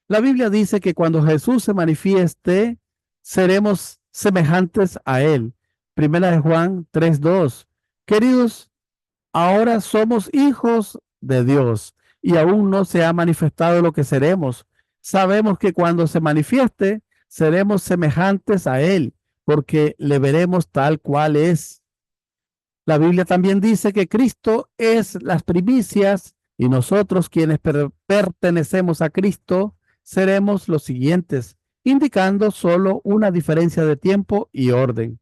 La Biblia dice que cuando Jesús se manifieste, seremos semejantes a Él. Primera de Juan 3:2. Queridos, ahora somos hijos de Dios y aún no se ha manifestado lo que seremos. Sabemos que cuando se manifieste, seremos semejantes a Él, porque le veremos tal cual es. La Biblia también dice que Cristo es las primicias y nosotros quienes pertenecemos a Cristo seremos los siguientes, indicando solo una diferencia de tiempo y orden.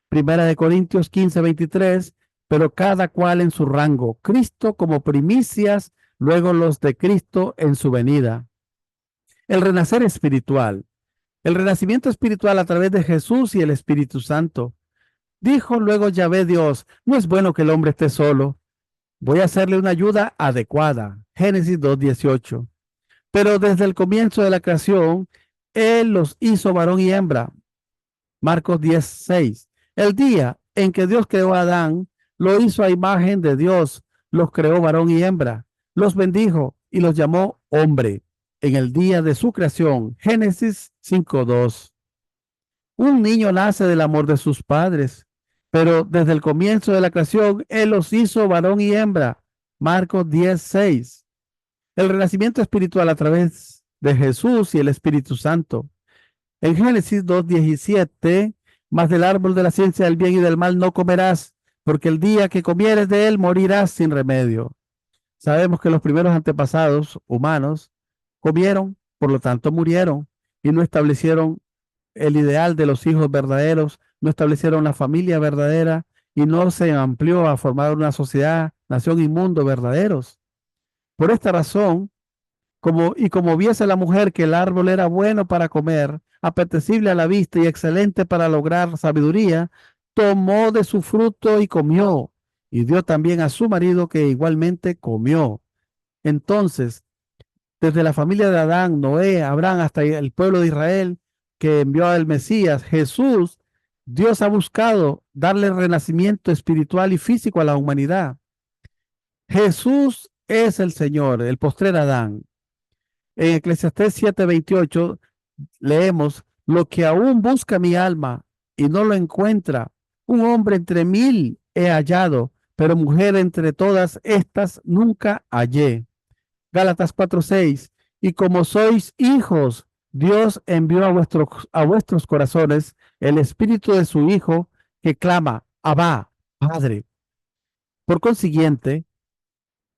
Primera de Corintios 15:23, pero cada cual en su rango, Cristo como primicias, luego los de Cristo en su venida. El renacer espiritual. El renacimiento espiritual a través de Jesús y el Espíritu Santo. Dijo luego Yahvé Dios, no es bueno que el hombre esté solo. Voy a hacerle una ayuda adecuada. Génesis 2:18. Pero desde el comienzo de la creación, Él los hizo varón y hembra. Marcos 10:6. El día en que Dios creó a Adán, lo hizo a imagen de Dios, los creó varón y hembra, los bendijo y los llamó hombre en el día de su creación. Génesis 5:2. Un niño nace del amor de sus padres, pero desde el comienzo de la creación, Él los hizo varón y hembra. Marcos 10:6. El renacimiento espiritual a través de Jesús y el Espíritu Santo. En Génesis 2:17, mas del árbol de la ciencia del bien y del mal no comerás, porque el día que comieres de él morirás sin remedio. Sabemos que los primeros antepasados humanos comieron, por lo tanto murieron, y no establecieron el ideal de los hijos verdaderos, no establecieron la familia verdadera y no se amplió a formar una sociedad, nación y mundo verdaderos. Por esta razón, como viese la mujer que el árbol era bueno para comer, apetecible a la vista y excelente para lograr sabiduría, tomó de su fruto y comió, y dio también a su marido que igualmente comió. Entonces, desde la familia de Adán, Noé, Abraham, hasta el pueblo de Israel que envió al Mesías, Jesús, Dios ha buscado darle renacimiento espiritual y físico a la humanidad. Jesús es el Señor, el postrer Adán. En Eclesiastés 7:28 leemos, lo que aún busca mi alma y no lo encuentra, un hombre entre mil he hallado, pero mujer entre todas estas nunca hallé. Gálatas 4:6, y como sois hijos, Dios envió a vuestros corazones el espíritu de su Hijo que clama, Abba, Padre. Por consiguiente,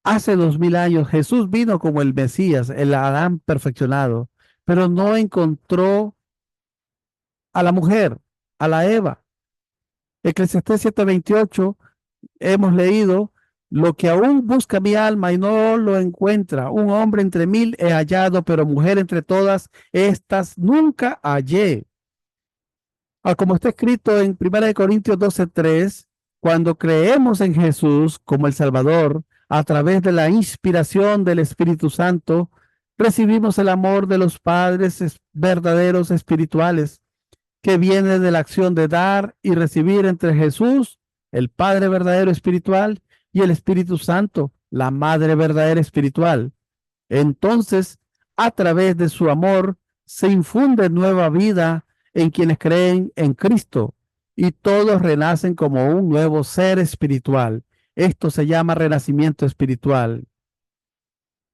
hace 2000 años Jesús vino como el Mesías, el Adán perfeccionado, pero no encontró a la mujer, a la Eva. Eclesiastés 7:28 hemos leído, lo que aún busca mi alma y no lo encuentra, un hombre entre mil he hallado, pero mujer entre todas estas nunca hallé. Como está escrito en 1 Corintios 12:3, cuando creemos en Jesús como el Salvador, a través de la inspiración del Espíritu Santo, recibimos el amor de los padres verdaderos espirituales, que viene de la acción de dar y recibir entre Jesús, el Padre verdadero espiritual, y el Espíritu Santo, la Madre verdadera espiritual. Entonces, a través de su amor, se infunde nueva vida en quienes creen en Cristo y todos renacen como un nuevo ser espiritual. Esto se llama renacimiento espiritual.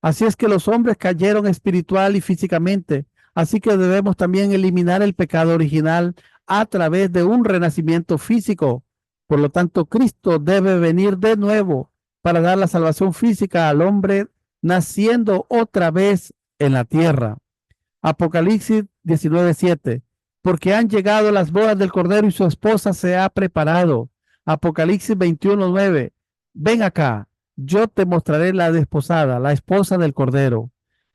Así es que los hombres cayeron espiritual y físicamente, así que debemos también eliminar el pecado original a través de un renacimiento físico. Por lo tanto, Cristo debe venir de nuevo para dar la salvación física al hombre naciendo otra vez en la tierra. Apocalipsis 19:7. Porque han llegado las bodas del Cordero y su esposa se ha preparado. Apocalipsis 21:9. Ven acá, yo te mostraré la desposada, la esposa del Cordero.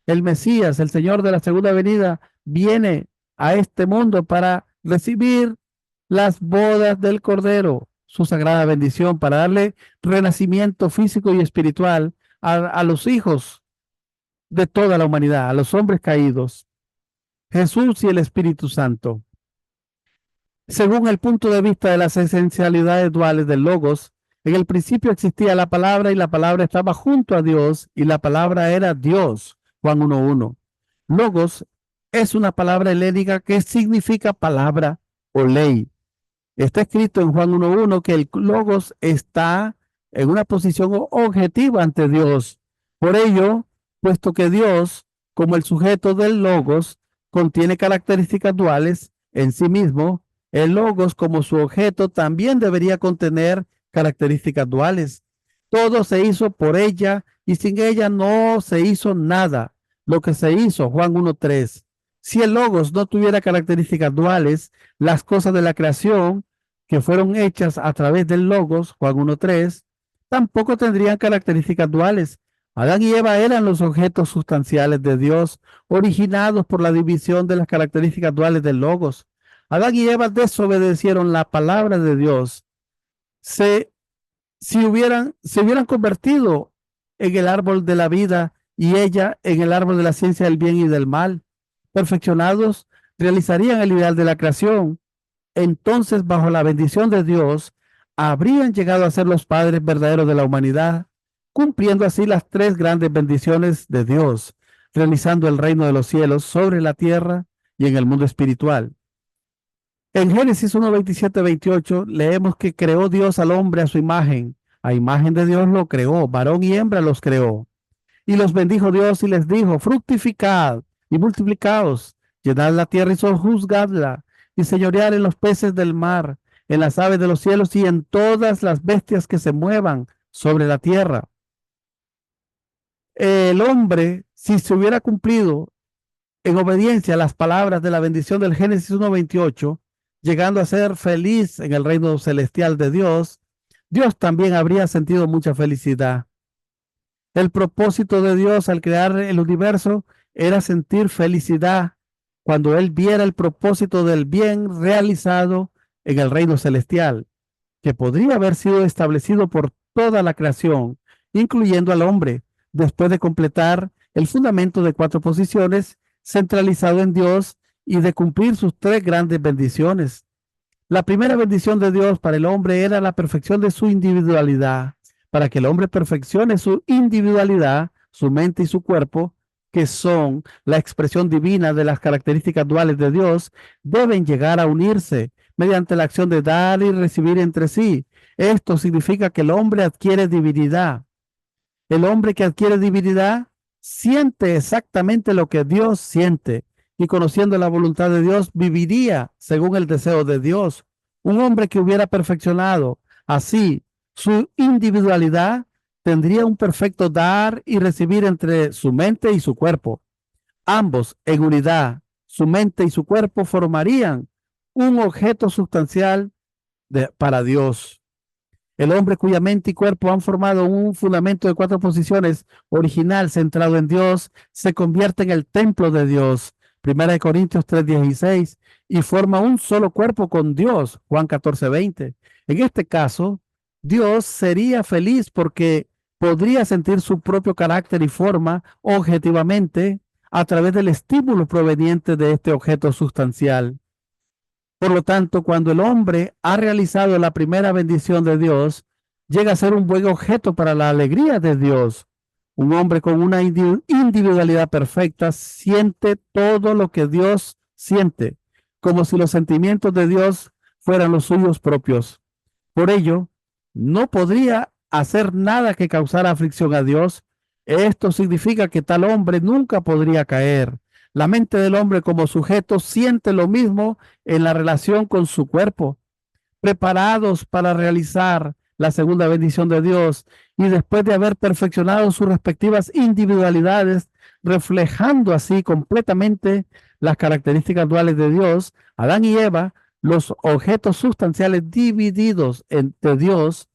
El Mesías, el Señor de la segunda venida, viene a este mundo para recibir las bodas del Cordero, su sagrada bendición, para darle renacimiento físico y espiritual a los hijos de toda la humanidad, a los hombres caídos. Jesús y el Espíritu Santo. Según el punto de vista de las esencialidades duales del Logos, en el principio existía la palabra y la palabra estaba junto a Dios y la palabra era Dios. Juan 1:1. Logos es una palabra helénica que significa palabra o ley. Está escrito en Juan 1:1 que el Logos está en una posición objetiva ante Dios. Por ello, puesto que Dios, como el sujeto del Logos, contiene características duales en sí mismo, el Logos como su objeto también debería contener características duales. Todo se hizo por ella y sin ella no se hizo nada. Lo que se hizo, Juan 1:3. Si el Logos no tuviera características duales, las cosas de la creación que fueron hechas a través del Logos, Juan 1:3, tampoco tendrían características duales. Adán y Eva eran los objetos sustanciales de Dios, originados por la división de las características duales del Logos. Adán y Eva desobedecieron la palabra de Dios. Se, se hubieran convertido en el árbol de la vida y ella en el árbol de la ciencia del bien y del mal. Perfeccionados, realizarían el ideal de la creación. Entonces, bajo la bendición de Dios, habrían llegado a ser los padres verdaderos de la humanidad, cumpliendo así las tres grandes bendiciones de Dios, realizando el reino de los cielos sobre la tierra y en el mundo espiritual. En Génesis 1, 27, 28 leemos que creó Dios al hombre a imagen de Dios lo creó, varón y hembra los creó. Y los bendijo Dios y les dijo, fructificad y multiplicaos, llenad la tierra y sojuzgadla, y señorear en los peces del mar, en las aves de los cielos y en todas las bestias que se muevan sobre la tierra. El hombre, si se hubiera cumplido en obediencia a las palabras de la bendición del Génesis 1:28, llegando a ser feliz en el reino celestial de Dios, Dios también habría sentido mucha felicidad. El propósito de Dios al crear el universo era sentir felicidad cuando Él viera el propósito del bien realizado en el reino celestial, que podría haber sido establecido por toda la creación, incluyendo al hombre, después de completar el fundamento de 4 posiciones centralizado en Dios y de cumplir sus 3 grandes bendiciones. La primera bendición de Dios para el hombre era la perfección de su individualidad. Para que el hombre perfeccione su individualidad, su mente y su cuerpo, que son la expresión divina de las características duales de Dios, deben llegar a unirse mediante la acción de dar y recibir entre sí. Esto significa que el hombre adquiere divinidad. El hombre que adquiere divinidad siente exactamente lo que Dios siente y conociendo la voluntad de Dios viviría según el deseo de Dios. Un hombre que hubiera perfeccionado así su individualidad tendría un perfecto dar y recibir entre su mente y su cuerpo. Ambos en unidad, su mente y su cuerpo formarían un objeto sustancial para Dios. El hombre cuya mente y cuerpo han formado un fundamento de 4 posiciones original centrado en Dios se convierte en el templo de Dios. 1 Corintios 3:16 y forma un solo cuerpo con Dios. Juan 14:20. En este caso, Dios sería feliz porque podría sentir su propio carácter y forma objetivamente a través del estímulo proveniente de este objeto sustancial. Por lo tanto, cuando el hombre ha realizado la primera bendición de Dios, llega a ser un buen objeto para la alegría de Dios. Un hombre con una individualidad perfecta siente todo lo que Dios siente, como si los sentimientos de Dios fueran los suyos propios. Por ello, no podría hacer nada que causara aflicción a Dios. Esto significa que tal hombre nunca podría caer. La mente del hombre como sujeto siente lo mismo en la relación con su cuerpo, preparados para realizar la segunda bendición de Dios y después de haber perfeccionado sus respectivas individualidades, reflejando así completamente las características duales de Dios, Adán y Eva, los objetos sustanciales divididos entre Dios,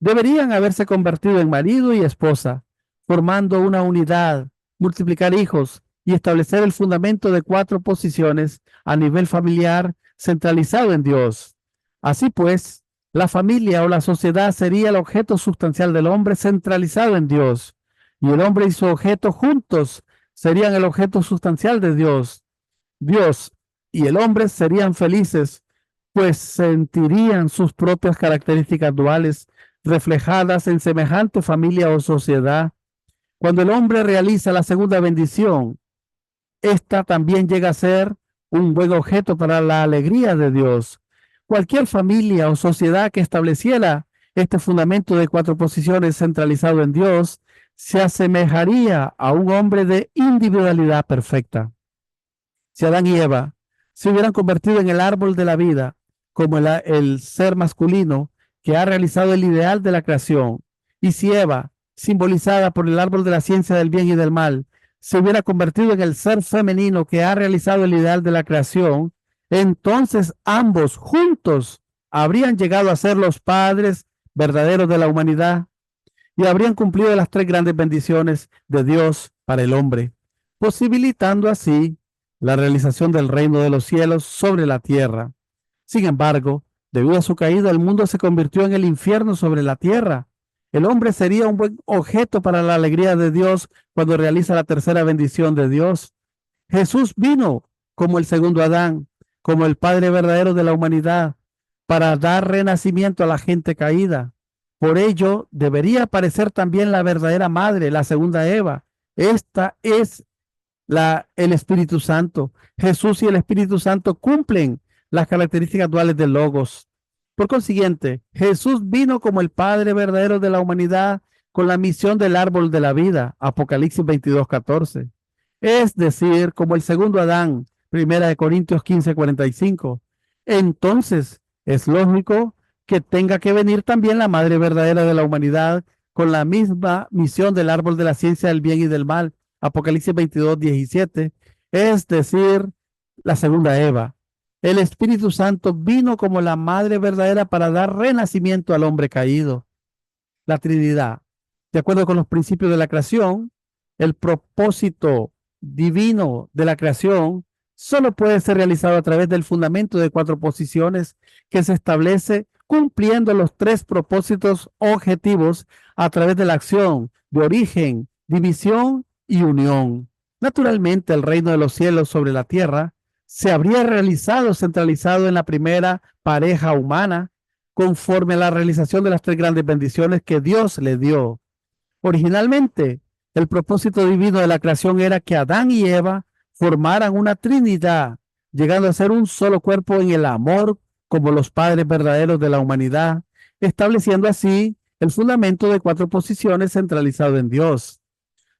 deberían haberse convertido en marido y esposa, formando una unidad, multiplicar hijos y establecer el fundamento de 4 posiciones a nivel familiar centralizado en Dios. Así pues, la familia o la sociedad sería el objeto sustancial del hombre centralizado en Dios, y el hombre y su objeto juntos serían el objeto sustancial de Dios. Dios y el hombre serían felices, pues sentirían sus propias características duales reflejadas en semejante familia o sociedad. Cuando el hombre realiza la segunda bendición, esta también llega a ser un buen objeto para la alegría de Dios. Cualquier familia o sociedad que estableciera este fundamento de 4 posiciones centralizado en Dios se asemejaría a un hombre de individualidad perfecta. Si Adán y Eva se hubieran convertido en el árbol de la vida, como el ser masculino que ha realizado el ideal de la creación, y si Eva, simbolizada por el árbol de la ciencia del bien y del mal, se hubiera convertido en el ser femenino que ha realizado el ideal de la creación, entonces ambos juntos habrían llegado a ser los padres verdaderos de la humanidad. y habrían cumplido las tres grandes bendiciones de Dios para el hombre, posibilitando así la realización del reino de los cielos sobre la tierra. Sin embargo, debido a su caída, el mundo se convirtió en el infierno sobre la tierra. El hombre sería un buen objeto para la alegría de Dios cuando realiza la tercera bendición de Dios. Jesús vino como el segundo Adán, como el Padre verdadero de la humanidad, para dar renacimiento a la gente caída. Por ello, debería aparecer también la verdadera madre, la segunda Eva. Esta es el Espíritu Santo. Jesús y el Espíritu Santo cumplen las características duales del Logos. Por consiguiente, Jesús vino como el Padre verdadero de la humanidad con la misión del árbol de la vida, Apocalipsis 22:14. Es decir, como el segundo Adán, 1 Corintios 15:45. Entonces, es lógico que tenga que venir también la Madre verdadera de la humanidad con la misma misión del árbol de la ciencia del bien y del mal, Apocalipsis 22:17, es decir, la segunda Eva. El Espíritu Santo vino como la Madre verdadera para dar renacimiento al hombre caído. La Trinidad. De acuerdo con los principios de la creación, el propósito divino de la creación solo puede ser realizado a través del fundamento de cuatro posiciones que se establece cumpliendo los tres propósitos objetivos a través de la acción de origen, división y unión. Naturalmente, el reino de los cielos sobre la tierra se habría realizado centralizado en la primera pareja humana, conforme a la realización de las tres grandes bendiciones que Dios le dio. Originalmente, el propósito divino de la creación era que Adán y Eva formaran una trinidad, llegando a ser un solo cuerpo en el amor como los padres verdaderos de la humanidad, estableciendo así el fundamento de cuatro posiciones centralizado en Dios.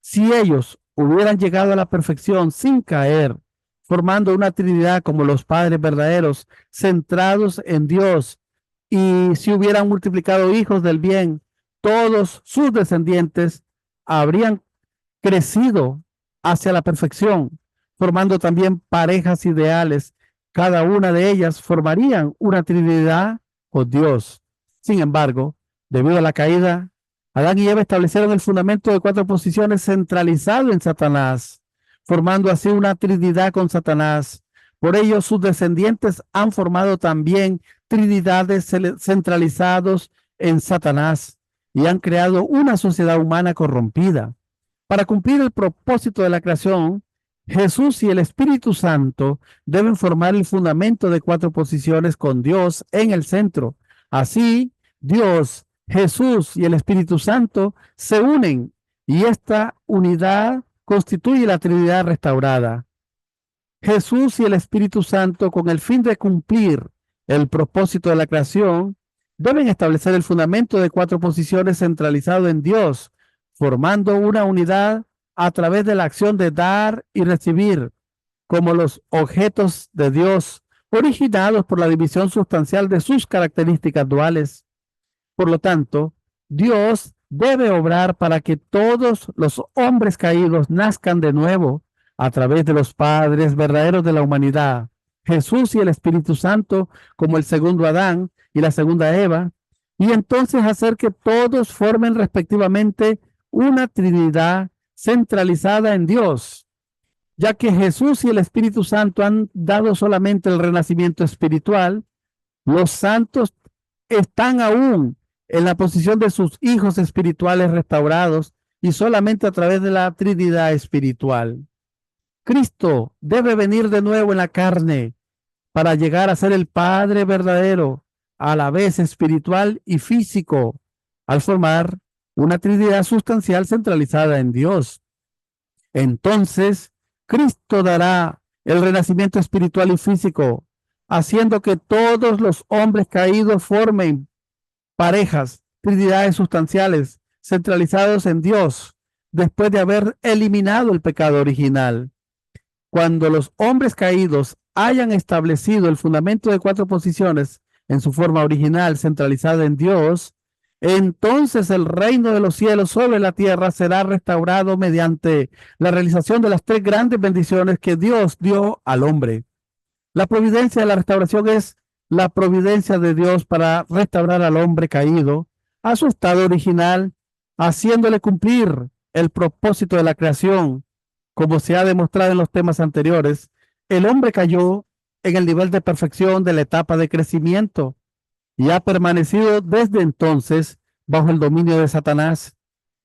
Si ellos hubieran llegado a la perfección sin caer, formando una trinidad como los padres verdaderos, centrados en Dios, y si hubieran multiplicado hijos del bien, todos sus descendientes habrían crecido hacia la perfección, formando también parejas ideales. Cada una de ellas formarían una trinidad con Dios. Sin embargo, debido a la caída, Adán y Eva establecieron el fundamento de cuatro posiciones centralizado en Satanás, formando así una trinidad con Satanás. Por ello, sus descendientes han formado también trinidades centralizados en Satanás y han creado una sociedad humana corrompida. Para cumplir el propósito de la creación, Jesús y el Espíritu Santo deben formar el fundamento de cuatro posiciones con Dios en el centro. Así, Dios, Jesús y el Espíritu Santo se unen y esta unidad constituye la Trinidad restaurada. Jesús y el Espíritu Santo, con el fin de cumplir el propósito de la creación, deben establecer el fundamento de cuatro posiciones centralizado en Dios, formando una unidad a través de la acción de dar y recibir, como los objetos de Dios, originados por la división sustancial de sus características duales. Por lo tanto, Dios debe obrar para que todos los hombres caídos nazcan de nuevo a través de los padres verdaderos de la humanidad, Jesús y el Espíritu Santo, como el segundo Adán y la segunda Eva, y entonces hacer que todos formen respectivamente una Trinidad centralizada en Dios, ya que Jesús y el Espíritu Santo han dado solamente el renacimiento espiritual. Los santos están aún en la posición de sus hijos espirituales restaurados y solamente a través de la Trinidad espiritual. Cristo debe venir de nuevo en la carne para llegar a ser el Padre verdadero, a la vez espiritual y físico, al formar una Trinidad sustancial centralizada en Dios. Entonces, Cristo dará el renacimiento espiritual y físico, haciendo que todos los hombres caídos formen parejas, trinidades sustanciales, centralizados en Dios, después de haber eliminado el pecado original. Cuando los hombres caídos hayan establecido el fundamento de cuatro posiciones en su forma original, centralizada en Dios, entonces el reino de los cielos sobre la tierra será restaurado mediante la realización de las tres grandes bendiciones que Dios dio al hombre. La providencia de la restauración es la providencia de Dios para restaurar al hombre caído a su estado original haciéndole cumplir el propósito de la creación. Como se ha demostrado en los temas anteriores, el hombre cayó en el nivel de perfección de la etapa de crecimiento y ha permanecido desde entonces bajo el dominio de Satanás.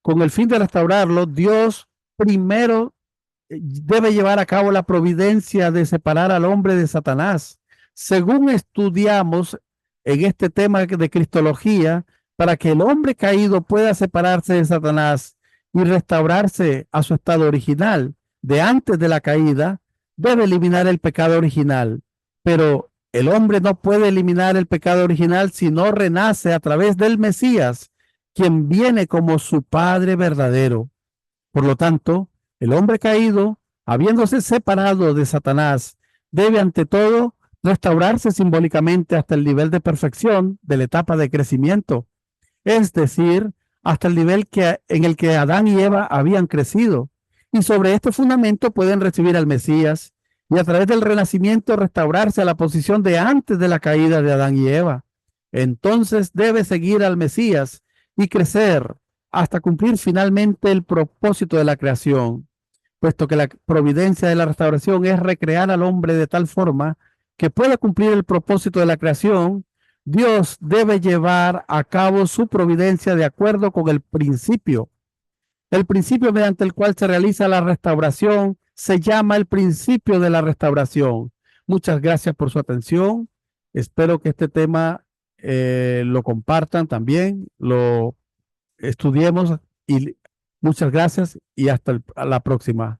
Con el fin de restaurarlo, Dios primero debe llevar a cabo la providencia de separar al hombre de Satanás. Según estudiamos en este tema de cristología, para que el hombre caído pueda separarse de Satanás y restaurarse a su estado original de antes de la caída, debe eliminar el pecado original. Pero el hombre no puede eliminar el pecado original si no renace a través del Mesías, quien viene como su Padre verdadero. Por lo tanto, el hombre caído, habiéndose separado de Satanás, debe ante todo restaurarse simbólicamente hasta el nivel de perfección de la etapa de crecimiento, es decir, hasta el nivel en el que Adán y Eva habían crecido. Y sobre este fundamento pueden recibir al Mesías y a través del renacimiento restaurarse a la posición de antes de la caída de Adán y Eva. Entonces debe seguir al Mesías y crecer hasta cumplir finalmente el propósito de la creación, puesto que la providencia de la restauración es recrear al hombre de tal forma que pueda cumplir el propósito de la creación. Dios debe llevar a cabo su providencia de acuerdo con el principio mediante el cual se realiza la restauración se llama el principio de la restauración. Muchas gracias por su atención. Espero que este tema lo compartan también, lo estudiemos y muchas gracias y hasta la próxima.